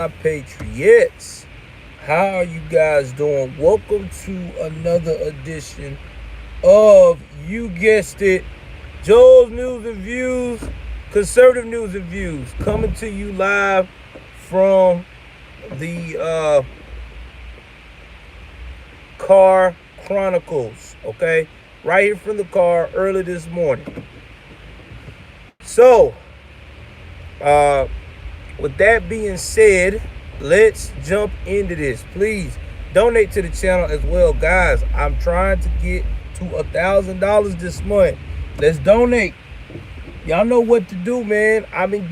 Patriots. How are you guys doing? Welcome to another edition of, you guessed it, Joel's News and Views, conservative news and views, coming to you live from the car Chronicles. Okay, right here from the car early this morning. So, uh, with that being said, let's jump into this. Please donate to the channel as well, guys. I'm trying to get to $1,000 this month. Let's donate. Y'all know what to do, man. I've been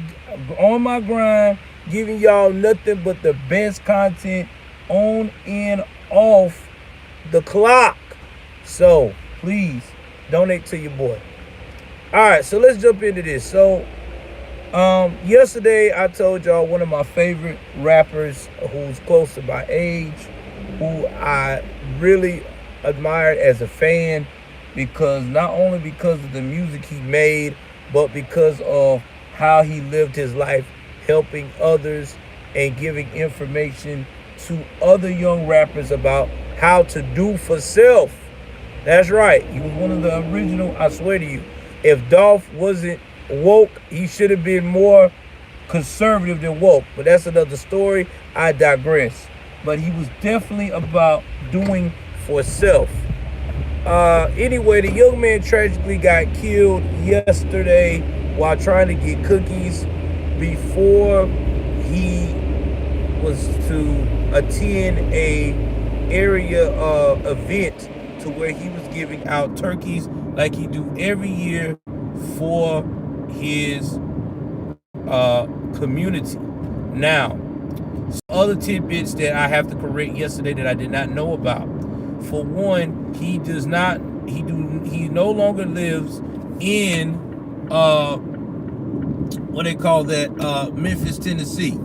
on my grind, giving y'all nothing but the best content on and off the clock. So please donate to your boy. All right, so let's jump into this. So yesterday I told y'all one of my favorite rappers who's close to my age, who I really admired as a fan, because not only because of the music he made, but because of how he lived his life helping others and giving information to other young rappers about how to do for self. That's right. He was one of the original, I swear to you. If Dolph wasn't woke, he should have been more conservative than woke. But that's another story. I digress. But he was definitely about doing for self. Anyway, the young man tragically got killed yesterday while trying to get cookies before he was to attend a area event to where he was giving out turkeys like he do every year for his community. Now, some other tidbits that I have to correct yesterday that I did not know about. For one, he no longer lives in what they call that, Memphis, Tennessee.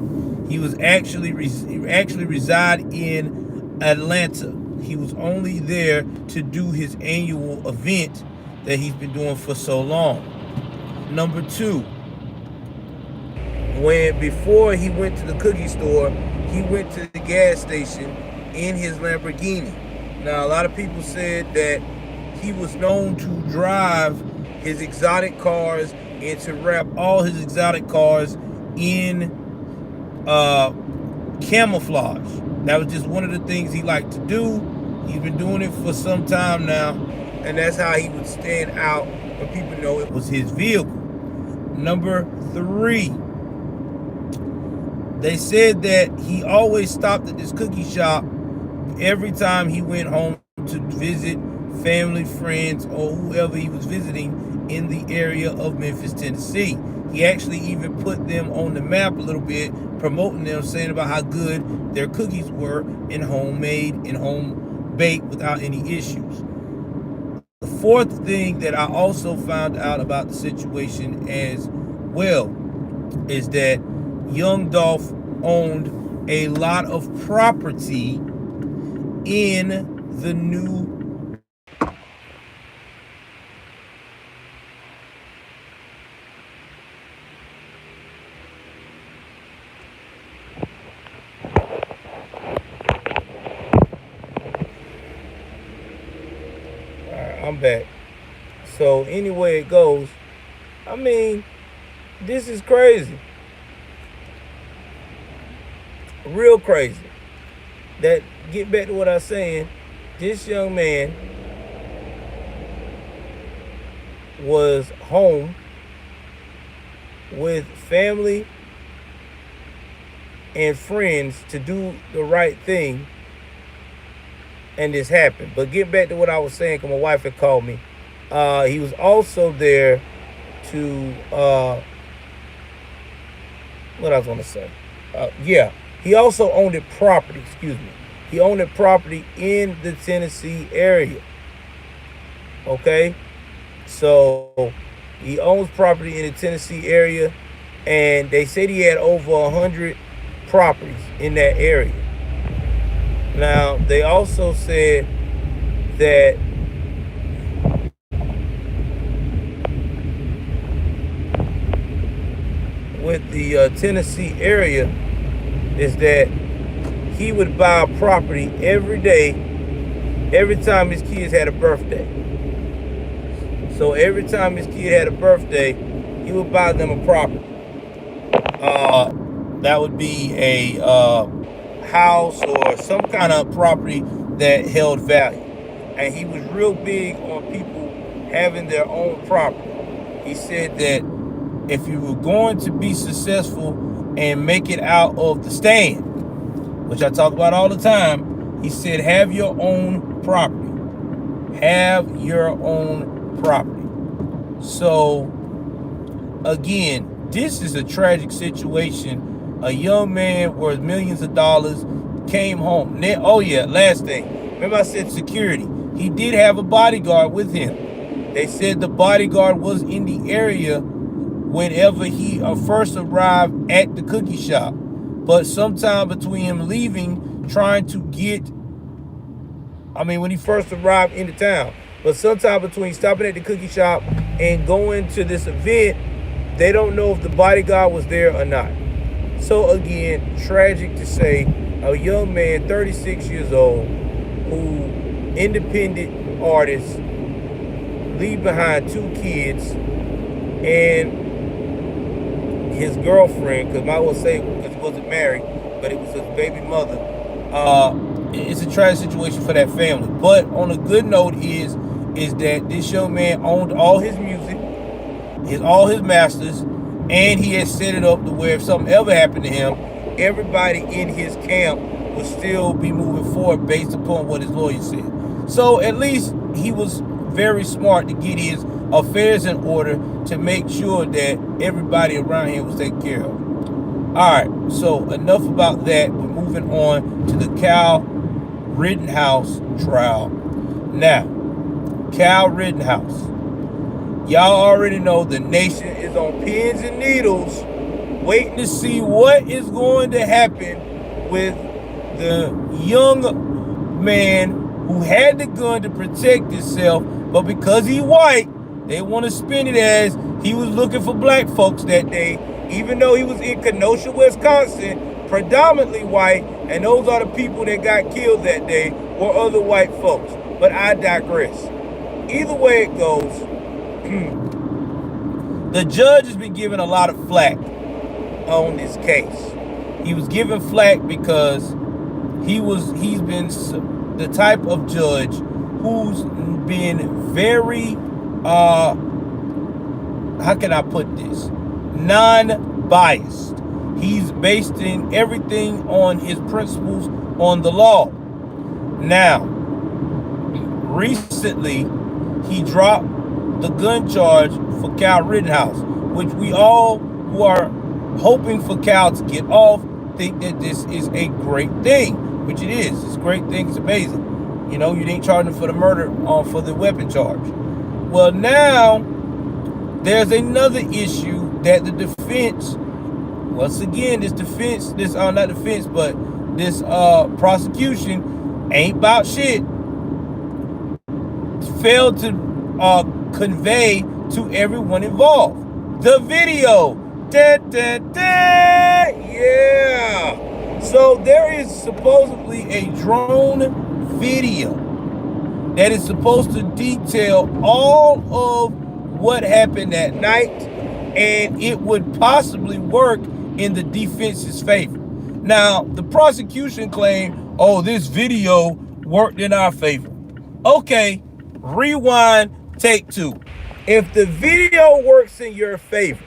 He was actually reside in Atlanta. He was only there to do his annual event that he's been doing for so long. Number two, before he went to the cookie store, he went to the gas station in his Lamborghini. Now, a lot of people said that he was known to drive his exotic cars and to wrap all his exotic cars in camouflage. That was just one of the things he liked to do. He's been doing it for some time now, and that's how he would stand out when people know it was his vehicle. Number three, they said that he always stopped at this cookie shop every time he went home to visit family, friends, or whoever he was visiting in the area of Memphis, Tennessee. He actually even put them on the map a little bit, promoting them, saying about how good their cookies were and homemade and home baked without any issues. The fourth thing that I also found out about the situation as well is that young Dolph owned a lot of property in the new I'm back. So anyway it goes, I mean, this is crazy. Real crazy. That, get back to what I was saying, this young man was home with family and friends to do the right thing, and this happened. But get back to what I was saying, because my wife had called me. He was also there to, what I was going to say. He also owned a property, He owned a property in the Tennessee area. Okay? So, he owns property in the Tennessee area, and they said he had over 100 properties in that area. Now, they also said that with the Tennessee area, is that he would buy property every day, every time his kids had a birthday. So every time his kid had a birthday, he would buy them a property. That would be a house or some kind of property that held value. And he was real big on people having their own property. He said that if you were going to be successful and make it out of the stand, which I talk about all the time, he said, have your own property. Have your own property. So, again, this is a tragic situation. A young man worth millions of dollars came home. Oh, yeah, last thing. Remember I said security. He did have a bodyguard with him. They said the bodyguard was in the area whenever he first arrived at the cookie shop. But sometime between him leaving, trying to get, when he first arrived into town, but sometime between stopping at the cookie shop and going to this event, they don't know if the bodyguard was there or not. So again, tragic to say, a young man, 36 years old, who independent artist, leave behind 2 kids and his girlfriend, because I will say, because he wasn't married, but it was his baby mother. It's a tragic situation for that family. But on a good note is that this young man owned all his music, all his masters, and he had set it up to where if something ever happened to him, everybody in his camp would still be moving forward based upon what his lawyer said. So at least he was very smart to get his affairs in order to make sure that everybody around him was taken care of. All right, so enough about that. We're moving on to the Kyle Rittenhouse trial. Now, Kyle Rittenhouse. Y'all already know the nation is on pins and needles waiting to see what is going to happen with the young man who had the gun to protect himself, but because he's white, they want to spin it as he was looking for black folks that day, even though he was in Kenosha, Wisconsin, predominantly white, and those are the people that got killed that day were other white folks. But I digress. Either way it goes, the judge has been given a lot of flack on this case. He was given flack because he's been the type of judge who's been very, how can I put this? Non-biased. He's based in everything on his principles on the law. Now, recently, he dropped the gun charge for Kyle Rittenhouse, which we all who are hoping for Kyle to get off think that this is a great thing, which it is. It's a great thing. It's amazing. You know, you didn't charge him for the murder for the weapon charge. Well, now there's another issue that the defense, once again, this prosecution ain't about shit, failed to convey to everyone involved. The video. Yeah. So there is supposedly a drone video that is supposed to detail all of what happened that night, and it would possibly work in the defense's favor. Now, the prosecution claimed, oh, this video worked in our favor. Okay, rewind, take 2. If the video works in your favor,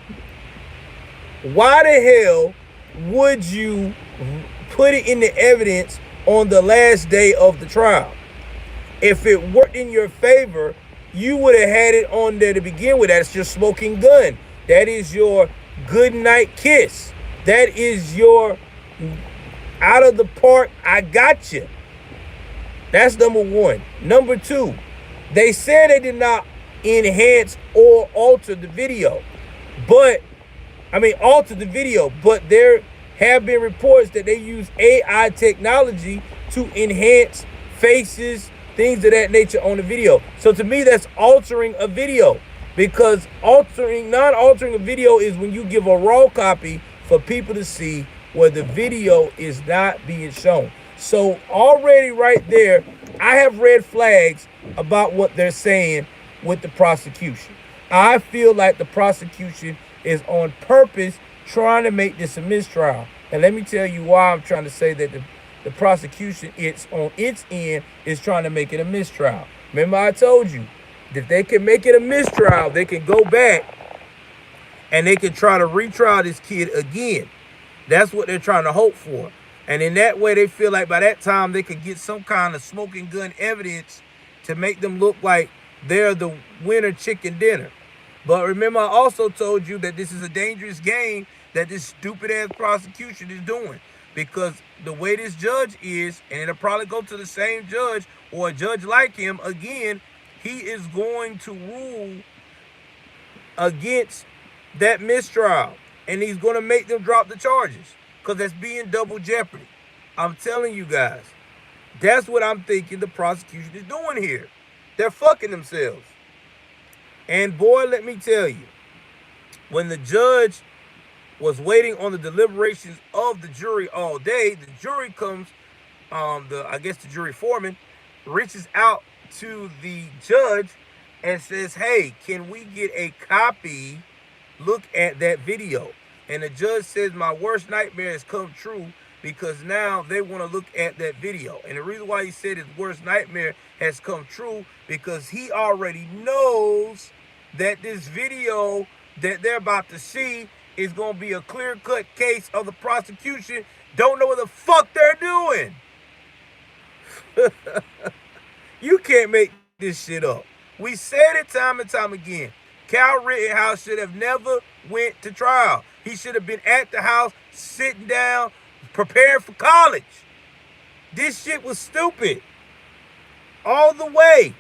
why the hell would you put it in the evidence on the last day of the trial? If it worked in your favor, you would have had it on there to begin with. That's your smoking gun. That is your good night kiss. That is your out of the park, I got you. That's number 1. Number 2, they said they did not enhance or alter the video. But there have been reports that they use AI technology to enhance faces, things of that nature on the video. So to me, that's altering a video, because not altering a video is when you give a raw copy for people to see where the video is not being shown. So already right there, I have red flags about what they're saying with the prosecution. I feel like the prosecution is on purpose trying to make this a mistrial. And let me tell you why I'm trying to say that the prosecution, it's on its end, is trying to make it a mistrial. Remember I told you, if they can make it a mistrial, they can go back and they can try to retrial this kid again. That's what they're trying to hope for. And in that way, they feel like by that time they could get some kind of smoking gun evidence to make them look like they're the winner chicken dinner. But remember, I also told you that this is a dangerous game that this stupid-ass prosecution is doing. Because the way this judge is, and it'll probably go to the same judge or a judge like him again, he is going to rule against that mistrial. And he's going to make them drop the charges. Because that's being double jeopardy. I'm telling you guys. That's what I'm thinking the prosecution is doing here. They're fucking themselves. And boy, let me tell you, when the judge was waiting on the deliberations of the jury all day, the jury comes, I guess the jury foreman, reaches out to the judge and says, hey, can we get a copy? Look at that video. And the judge says, my worst nightmare has come true because now they want to look at that video. And the reason why he said his worst nightmare has come true because he already knows that this video that they're about to see is going to be a clear-cut case of the prosecution. Don't know what the fuck they're doing. You can't make this shit up. We said it time and time again. Kyle Rittenhouse should have never went to trial. He should have been at the house, sitting down, preparing for college. This shit was stupid. All the way.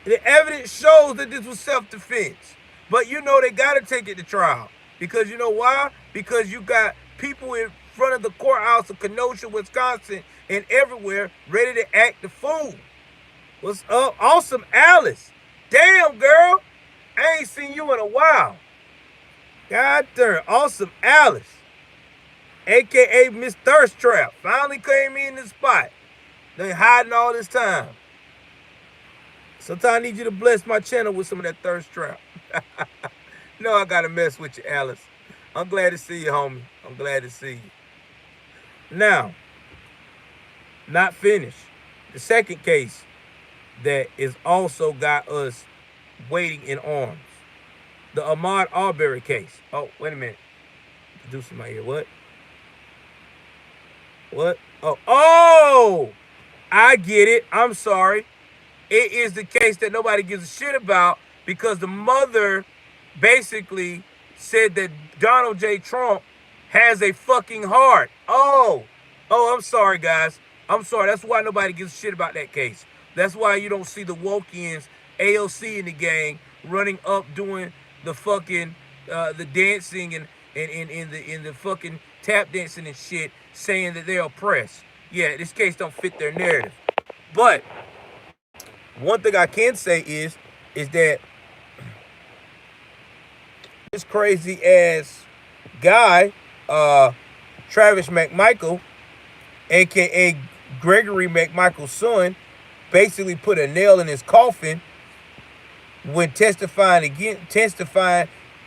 The evidence shows that this was self-defense. But you know they got to take it to trial. Because you know why? Because you got people in front of the courthouse of Kenosha, Wisconsin, and everywhere ready to act the fool. What's up? Awesome Alice. Damn, girl. I ain't seen you in a while. God damn. Awesome Alice. A.K.A. Miss Thirst Trap. Finally came in the spot. They hiding all this time. Sometimes I need you to bless my channel with some of that thirst trap. No, I gotta mess with you, Alice. I'm glad to see you, homie. I'm glad to see you. Now, not finished. The second case that is also got us waiting in arms. The Ahmaud Arbery case. Oh, wait a minute. Producing my ear. What? What? Oh, I get it. I'm sorry. It is the case that nobody gives a shit about because the mother basically said that Donald J. Trump has a fucking heart. Oh, I'm sorry, guys. I'm sorry. That's why nobody gives a shit about that case. That's why you don't see the Wokians, AOC in the gang, running up doing the fucking the dancing and in the fucking tap dancing and shit, saying that they're oppressed. Yeah, this case don't fit their narrative. But one thing I can say is that this crazy ass guy, Travis McMichael, aka Gregory McMichael's son, basically put a nail in his coffin when testifying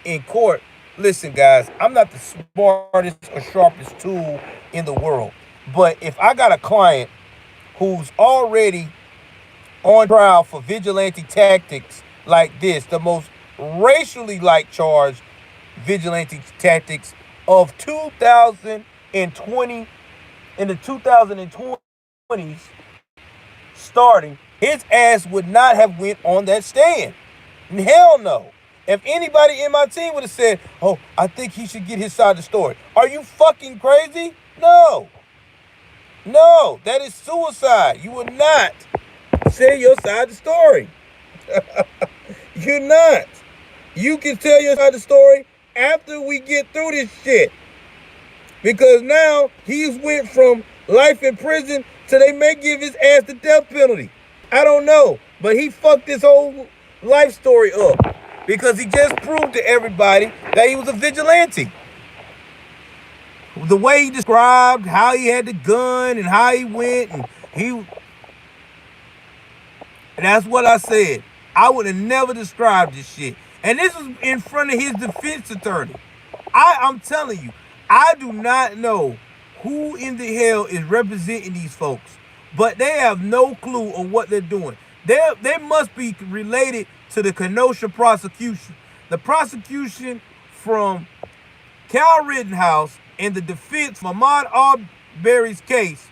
in court. Listen, guys, I'm not the smartest or sharpest tool in the world, but if I got a client who's already on trial for vigilante tactics like this, the most racially charged vigilante tactics of 2020, in the 2020s starting, his ass would not have went on that stand. Hell no. If anybody in my team would have said, oh, I think he should get his side of the story. Are you fucking crazy? No. No, that is suicide. You will not say your side of the story. You're not. You can tell your side of the story after we get through this shit. Because now he's went from life in prison to they may give his ass the death penalty. I don't know. But he fucked his whole life story up. Because he just proved to everybody that he was a vigilante. The way he described how he had the gun and how he went and he and that's what I said. I would have never described this shit. And this was in front of his defense attorney. I'm telling you, I do not know who in the hell is representing these folks, but they have no clue on what they're doing. They must be related to the Kenosha prosecution. The prosecution from Cal Rittenhouse and the defense from Ahmaud Arbery's case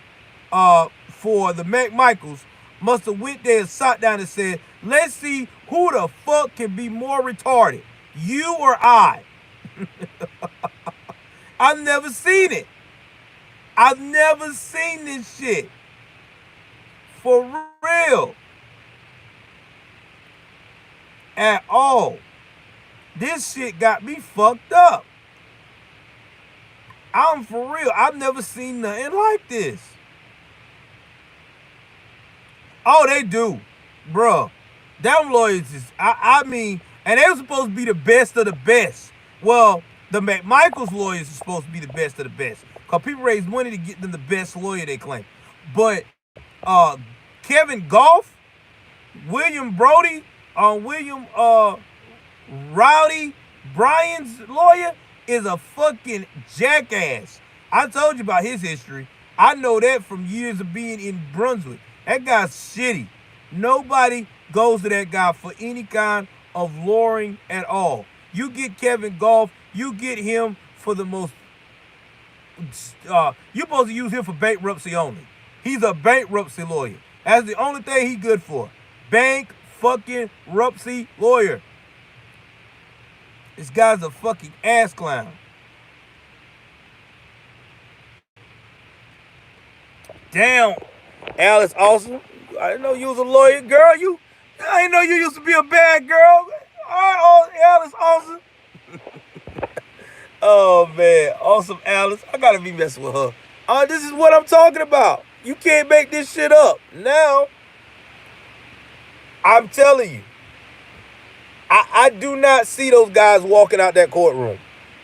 for the McMichaels must have went there and sat down and said, let's see who the fuck can be more retarded, you or I. I've never seen it. I've never seen this shit. For real. At all. This shit got me fucked up. I'm for real. I've never seen nothing like this. Oh, they do. Bruh. Them lawyers is, I mean, and they were supposed to be the best of the best. Well, the McMichaels lawyers are supposed to be the best of the best. Because people raise money to get them the best lawyer, they claim. But Kevin Goff, William Brody, William Rowdy Bryan's lawyer is a fucking jackass. I told you about his history. I know that from years of being in Brunswick. That guy's shitty. Nobody goes to that guy for any kind of lawyering at all. You get Kevin Goff, you get him for the most... you're supposed to use him for bankruptcy only. He's a bankruptcy lawyer. That's the only thing he's good for. Bank fucking rupsy lawyer. This guy's a fucking ass clown. Damn, Alice Austin. I didn't know you was a lawyer, girl. I didn't know you used to be a bad girl. All right, Alice Austin. Oh man, awesome Alice. I gotta be messing with her. This is what I'm talking about. You can't make this shit up. Now, I'm telling you, I do not see those guys walking out that courtroom.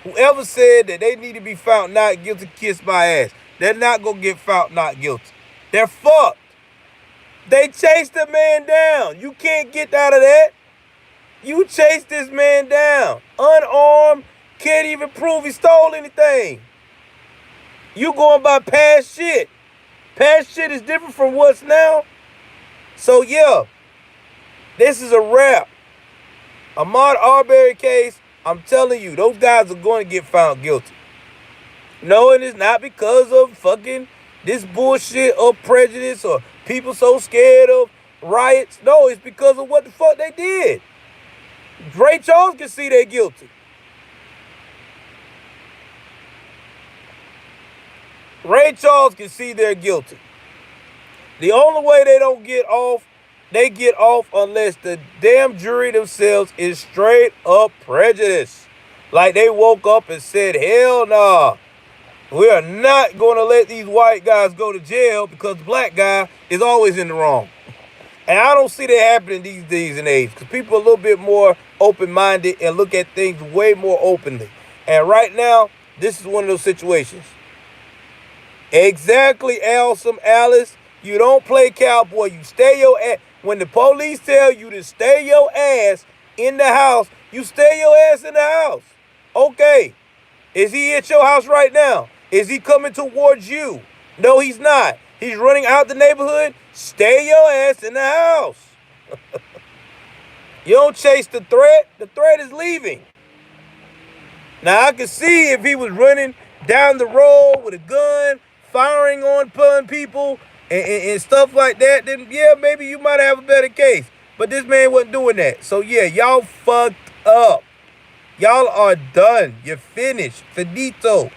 Whoever said that they need to be found not guilty, kiss my ass. They're not going to get found not guilty. They're fucked. They chased the man down. You can't get out of that. You chased this man down. Unarmed. Can't even prove he stole anything. You going by past shit. Past shit is different from what's now. So yeah, this is a wrap. Ahmaud Arbery case, I'm telling you, those guys are going to get found guilty. No, and it's not because of fucking this bullshit or prejudice or people so scared of riots. No, it's because of what the fuck they did. Ray Charles can see they're guilty. Ray Charles can see they're guilty. The only way they don't get off, they get off unless the damn jury themselves is straight up prejudiced. Like they woke up and said, hell nah. We are not going to let these white guys go to jail because the black guy is always in the wrong. And I don't see that happening these days and age because people are a little bit more open-minded and look at things way more openly. And right now, this is one of those situations. Exactly, Awesome Alice. You don't play cowboy. You stay your ass. When the police tell you to stay your ass in the house, you stay your ass in the house. Okay. Is he at your house right now? Is he coming towards you? No, he's not. He's running out the neighborhood. Stay your ass in the house. You don't chase the threat. The threat is leaving. Now, I can see if he was running down the road with a gun, firing on people and stuff like that, then yeah, maybe you might have a better case. But this man wasn't doing that. So yeah, y'all fucked up. Y'all are done. You're finished. Finito.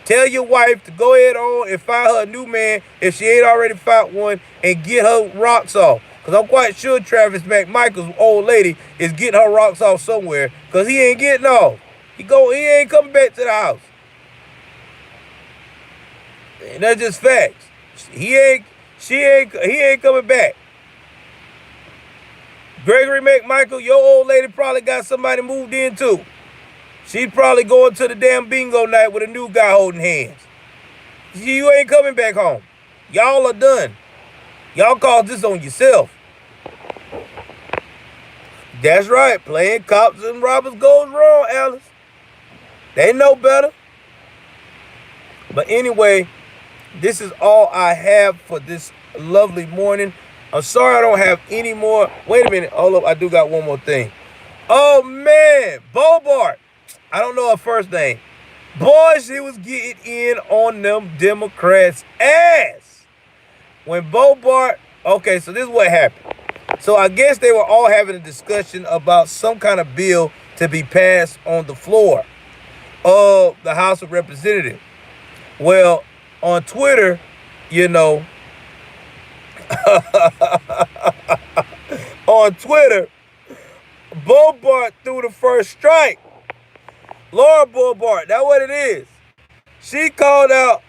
Tell your wife to go ahead on and find her a new man if she ain't already found one and get her rocks off. Because I'm quite sure Travis McMichael's old lady is getting her rocks off somewhere because he ain't getting off. He ain't coming back to the house. And that's just facts. He ain't coming back. Gregory McMichael, your old lady probably got somebody moved in too. She's probably going to the damn bingo night with a new guy holding hands. You ain't coming back home. Y'all are done. Y'all caused this on yourself. That's right. Playing cops and robbers goes wrong, Alice. They know better. But anyway, this is all I have for this lovely morning. I'm sorry I don't have any more. Wait a minute. Hold up. I do got one more thing. Oh, man. Bobart. I don't know her first name. Boy, she was getting in on them Democrats' ass. When Bobart, okay, so this is what happened. So I guess they were all having a discussion about some kind of bill to be passed on the floor of the House of Representatives. Well, on Twitter, you know, on Twitter, Bobart threw the first strike. Laura Bobart, that's what it is. She called out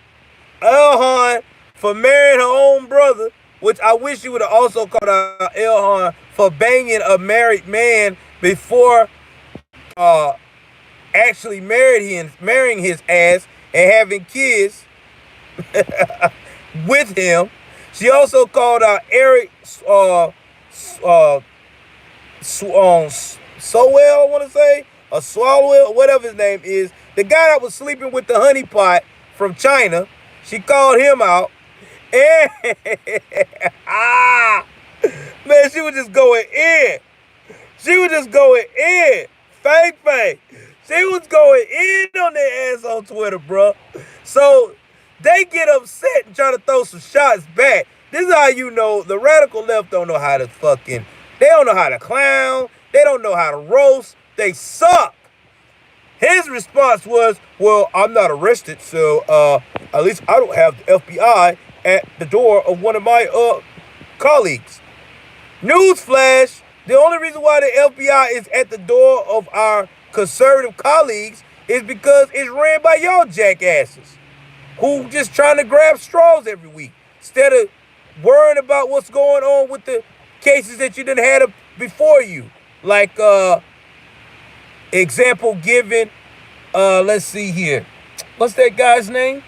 Elhan for marrying her own brother, which I wish she would have also called out Elhan for banging a married man before actually marrying his ass and having kids with him. She also called out Eric Sowell, I want to say, or Swalwell, whatever his name is, the guy that was sleeping with the honeypot from China. She called him out. And man, she was just going in. She was just going in. Fang. She was going in on their ass on Twitter, bro. So they get upset and try to throw some shots back. This is how you know the radical left don't know how to fucking, they don't know how to clown. They don't know how to roast. They suck. His response was, well, I'm not arrested, so at least I don't have the FBI at the door of one of my colleagues. Newsflash, the only reason why the FBI is at the door of our conservative colleagues is because it's ran by y'all jackasses who just trying to grab straws every week instead of worrying about what's going on with the cases that you done had before you. Like, example given, let's see here. What's that guy's name?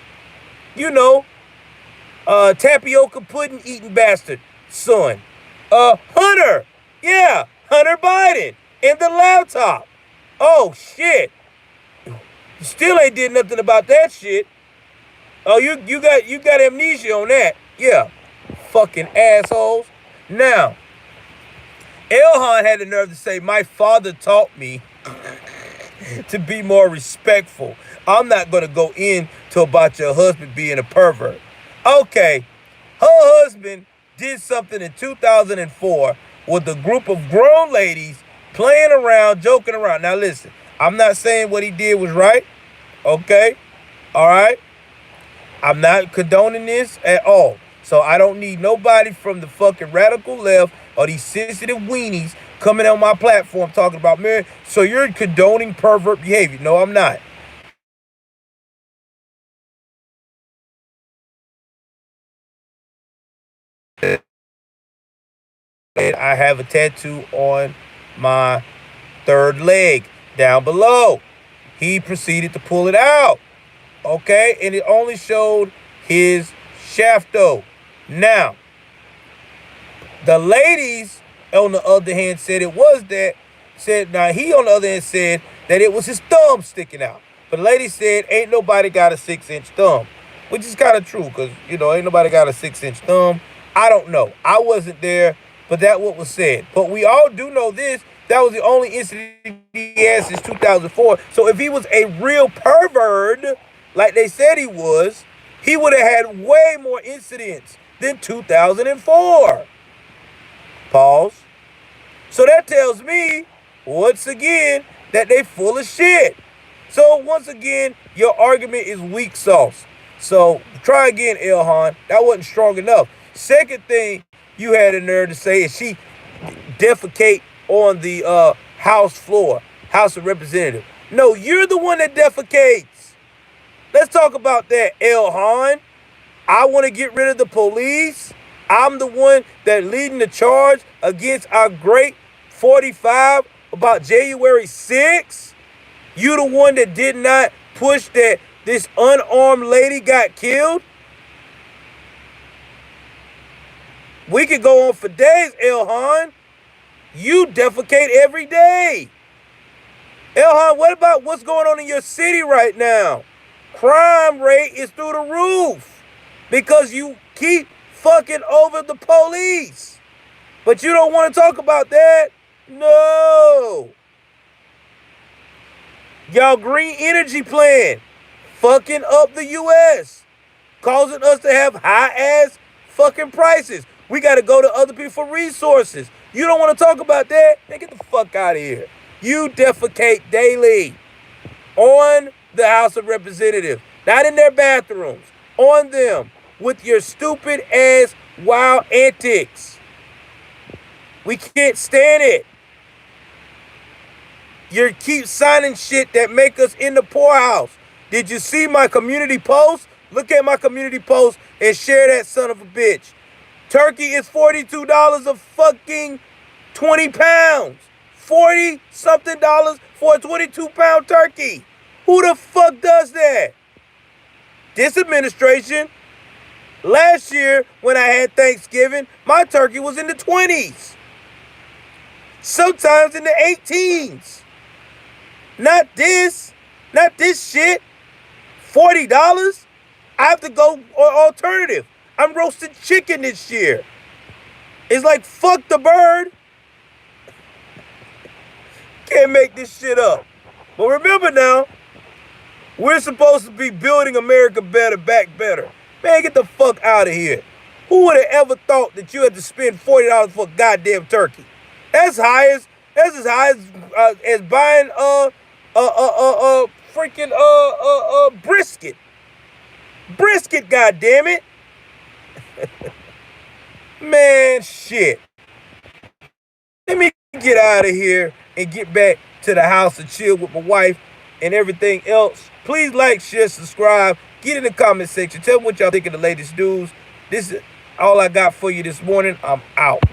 You know, tapioca pudding eating bastard son. Hunter. Yeah, Hunter Biden in the laptop. Oh, shit. You still ain't did nothing about that shit. Oh, you got amnesia on that. Yeah. Fucking assholes. Now, Elhan had the nerve to say, my father taught me to be more respectful. I'm not going to go into about your husband being a pervert. Okay, her husband did something in 2004 with a group of grown ladies playing around, joking around. Now listen, I'm not saying what he did was right. Okay, all right? I'm not condoning this at all. So I don't need nobody from the fucking radical left or these sensitive weenies coming on my platform talking about, man, so you're condoning pervert behavior. No, I'm not. And I have a tattoo on my third leg down below. He proceeded to pull it out. Okay, and it only showed his shafto. Now, the ladies, on the other hand, said it was that. Now he, on the other hand, said that it was his thumb sticking out. But the lady said, ain't nobody got a 6-inch thumb. Which is kind of true, because, you know, ain't nobody got a 6-inch thumb. I don't know. I wasn't there, but that what was said. But we all do know this. That was the only incident he had since 2004. So if he was a real pervert, like they said he was, he would have had way more incidents than 2004. Pause. So that tells me, once again, that they full of shit. So once again, your argument is weak sauce. So try again, Elhan. That wasn't strong enough. Second thing you had a nerve to say is she defecate on the House floor, House of Representatives. No, you're the one that defecates. Let's talk about that, Elhan. I want to get rid of the police. I'm the one that leading the charge against our great 45 about January 6th. You the one that did not push that this unarmed lady got killed. We could go on for days, Elhan. You defecate every day. Elhan, what about what's going on in your city right now? Crime rate is through the roof because you keep fucking over the police. But you don't want to talk about that? No. Y'all green energy plan fucking up the U.S., causing us to have high-ass fucking prices. We got to go to other people for resources. You don't want to talk about that? Man, get the fuck out of here. You defecate daily on the House of Representatives, not in their bathrooms, on them with your stupid ass wild antics. We can't stand it. You keep signing shit that make us in the poorhouse. Did you see my community post? Look at my community post and share that son of a bitch. Turkey is $42 a fucking 20 pounds. 40 something dollars for a 22-pound turkey. Who the fuck does that? This administration. Last year when I had Thanksgiving, my turkey was in the 20s. Sometimes in the 18s. Not this shit. $40. I have to go alternative. I'm roasting chicken this year. It's like, fuck the bird. Can't make this shit up. But remember now, we're supposed to be building America better, back better. Man, get the fuck out of here. Who would have ever thought that you had to spend $40 for a goddamn turkey? That's as high as buying freaking brisket. Brisket, goddammit. Man, shit. Let me get out of here and get back to the house and chill with my wife and everything else. Please like, share, subscribe. Get in the comment section. Tell me what y'all think of the latest news. This is all I got for you this morning. I'm out.